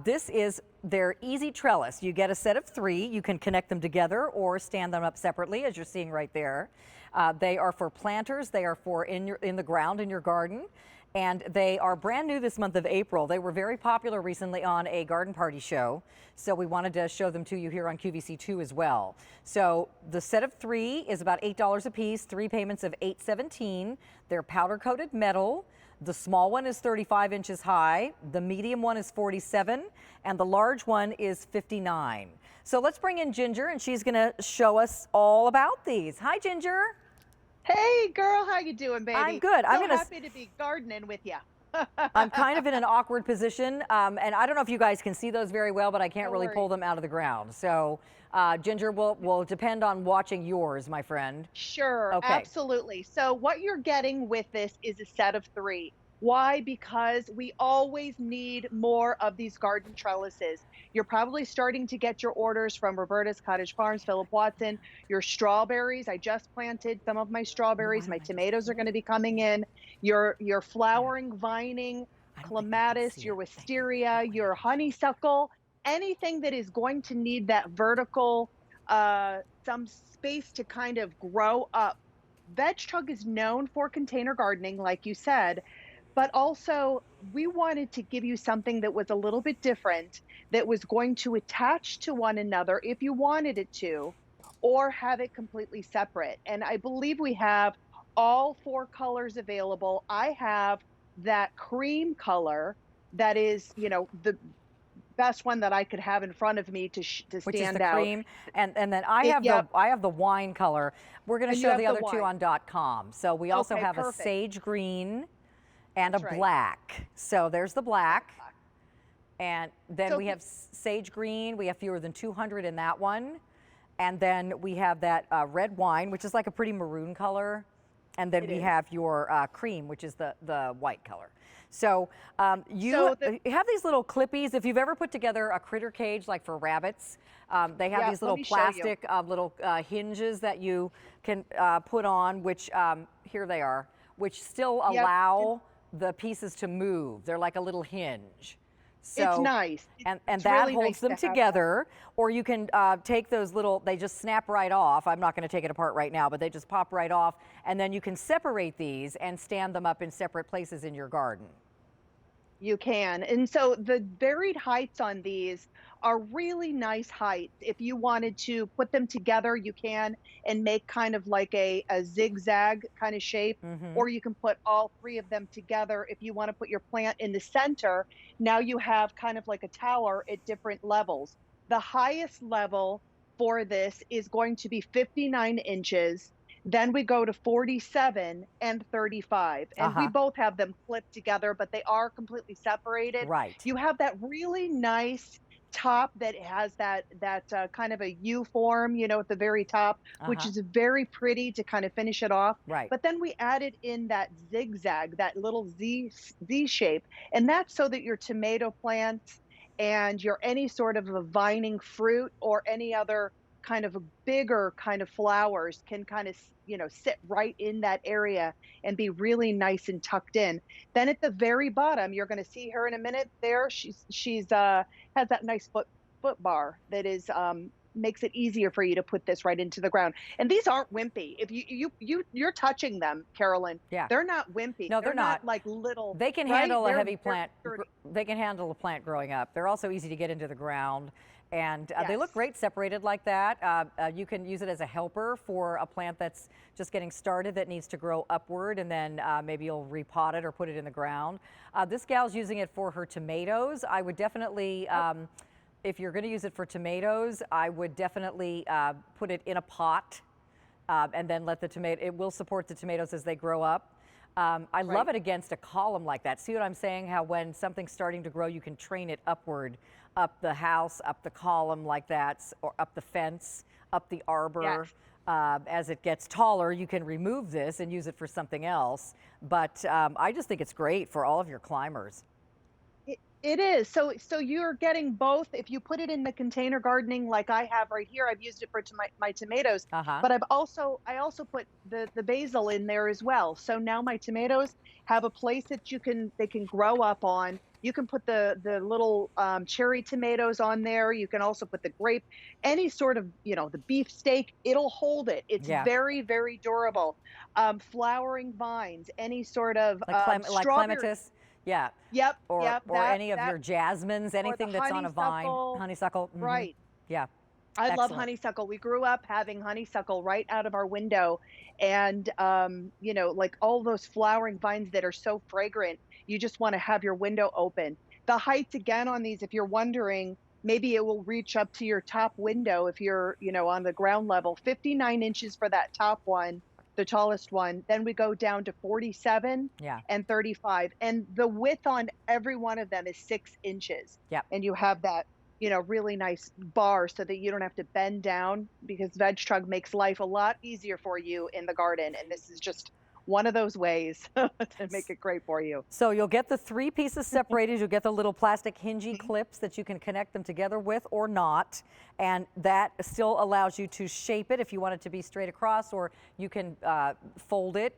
This is their easy trellis. You get a set of 3. You can connect them together or stand them up separately, as you're seeing right there. They are for planters. They are for in the ground in your garden. And they are brand new this month of April. They were very popular recently on a garden party show, so we wanted to show them to you here on QVC2 as well. So the set of 3 is about $8 a piece, 3 payments of $8.17. They're powder-coated metal. The small one is 35 inches high, the medium one is 47, and the large one is 59. So let's bring in Ginger, and she's gonna show us all about these. Hi, Ginger. Hey girl, how you doing, baby? I'm good. So happy to be gardening with you. I'm kind of in an awkward position, and I don't know if you guys can see those very well, but I can't Don't really worry. pull them out of the ground. So Ginger, will depend on watching yours, my friend. Sure, Okay. absolutely. So what you're getting with this is a set of 3. Why? Because we always need more of these garden trellises. You're probably starting to get your orders from Roberta's Cottage Farms, Philip Watson, your strawberries. I just planted some of my Oh, why strawberries. don't My I just tomatoes are pull going to it? be coming in. Your Yeah. flowering, vining, I don't think I can clematis, see your it. Thank you. wisteria, That way I your can show you. honeysuckle, anything that is going to need that vertical, some space to kind of grow up. VegTrug is known for container gardening, like you said, but also we wanted to give you something that was a little bit different, that was going to attach to one another if you wanted it to, or have it completely separate. And I believe we have all 4 colors available. I have that cream color that is, the best one that I could have in front of me to Which is the stand out. cream, and then I have Yep, the wine color. We're going to and you show have the the other 2 wine. on .com. So we also Okay, have a perfect. sage green and a That's right. black. So there's the black. And then So we have sage green. We have fewer than 200 in that one. And then we have that red wine, which is like a pretty maroon color. And then it we is. have your cream, which is the white color. So you So have these little clippies. If you've ever put together a critter cage, like for rabbits, they have yeah, these let little me show you. plastic little hinges that you can put on, which here they are, which still Yep. allow the pieces to move. They're like a little hinge. It's So, nice. and It's that really holds nice them to have that. together, or you can take those little, they just snap right off. I'm not going to take it apart right now, but they just pop right off. And then you can separate these and stand them up in separate places in your garden. You can. And so the varied heights on these are really nice heights. If you wanted to put them together, you can, and make kind of like a zigzag kind of shape, Mm-hmm. or you can put all 3 of them together. If you want to put your plant in the center, now you have kind of like a tower at different levels. The highest level for this is going to be 59 inches. Then we go to 47 and 35. And we Uh-huh. both have them clipped together, but they are completely separated. Right. You have that really nice top that has that kind of a U form, at the very top, which Uh-huh. is very pretty to kind of finish it off. Right. But then we added in that zigzag, that little Z shape, and that's so that your tomato plants and your any sort of a vining fruit or any other kind of a bigger kind of flowers can kind of sit right in that area and be really nice and tucked in. Then at the very bottom, you're going to see her in a minute there, she's has that nice foot bar that is makes it easier for you to put this right into the ground. And these aren't wimpy. If you're touching them, Carolyn, Yeah. they're not wimpy. No, They're they're not not. like little, They can right? handle a They're heavy very plant. sturdy. They can handle a plant growing up. They're also easy to get into the ground. And they look Yes. great separated like that. You can use it as a helper for a plant that's just getting started that needs to grow upward, and then maybe you'll repot it or put it in the ground. This gal's using it for her tomatoes. I would definitely, if you're going to use it for tomatoes, I would definitely put it in a pot and then let the tomato, it will support the tomatoes as they grow up. I love Right. it against a column like that. See what I'm saying? How when something's starting to grow, you can train it upward, up the house, up the column like that, or up the fence, up the arbor. Yes. As it gets taller, you can remove this and use it for something else. But I just think it's great for all of your climbers. It is. So you're getting both. If you put it in the container gardening like I have right here, I've used it for my tomatoes, Uh-huh. but I also put the basil in there as well. So now my tomatoes have a place that they can grow up on. You can put the little cherry tomatoes on there. You can also put the grape, any sort of, the beef steak. It'll hold it. It's Yeah. very, very durable. Flowering vines, any sort of Like strawberry. clematis. Yeah. Yep, Or yep. any of your jasmines, Or the anything that's on a vine. honeysuckle. Honeysuckle. Right. Yeah. I love Excellent. honeysuckle. We grew up having honeysuckle right out of our window. And, like all those flowering vines that are so fragrant, you just want to have your window open. The heights, again, on these, if you're wondering, maybe it will reach up to your top window if you're, on the ground level. 59 inches for that top one, the tallest one. Then we go down to 47 Yeah. and 35. And the width on every one of them is 6 inches. Yep. And you have that really nice bar so that you don't have to bend down, because VegTrug makes life a lot easier for you in the garden. And this is just one of those ways to make it great for you. So you'll get the 3 pieces separated. You'll get the little plastic hingy clips that you can connect them together with or not. And that still allows you to shape it if you want it to be straight across, or you can fold it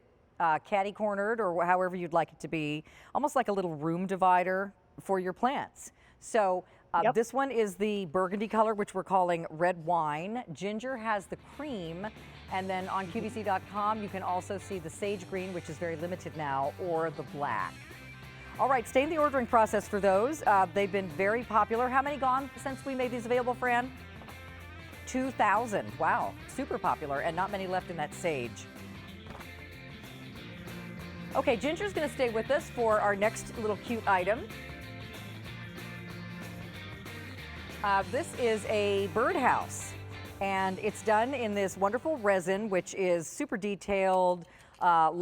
catty-cornered, or however you'd like it to be, almost like a little room divider for your plants. So Yep. this one is the burgundy color, which we're calling red wine. Ginger has the cream. And then on QVC.com, you can also see the sage green, which is very limited now, or the black. All right, stay in the ordering process for those. They've been very popular. How many gone since we made these available, Fran? 2,000. Wow, super popular, and not many left in that sage. Okay, Ginger's going to stay with us for our next little cute item. This is a birdhouse, and it's done in this wonderful resin, which is super detailed, lot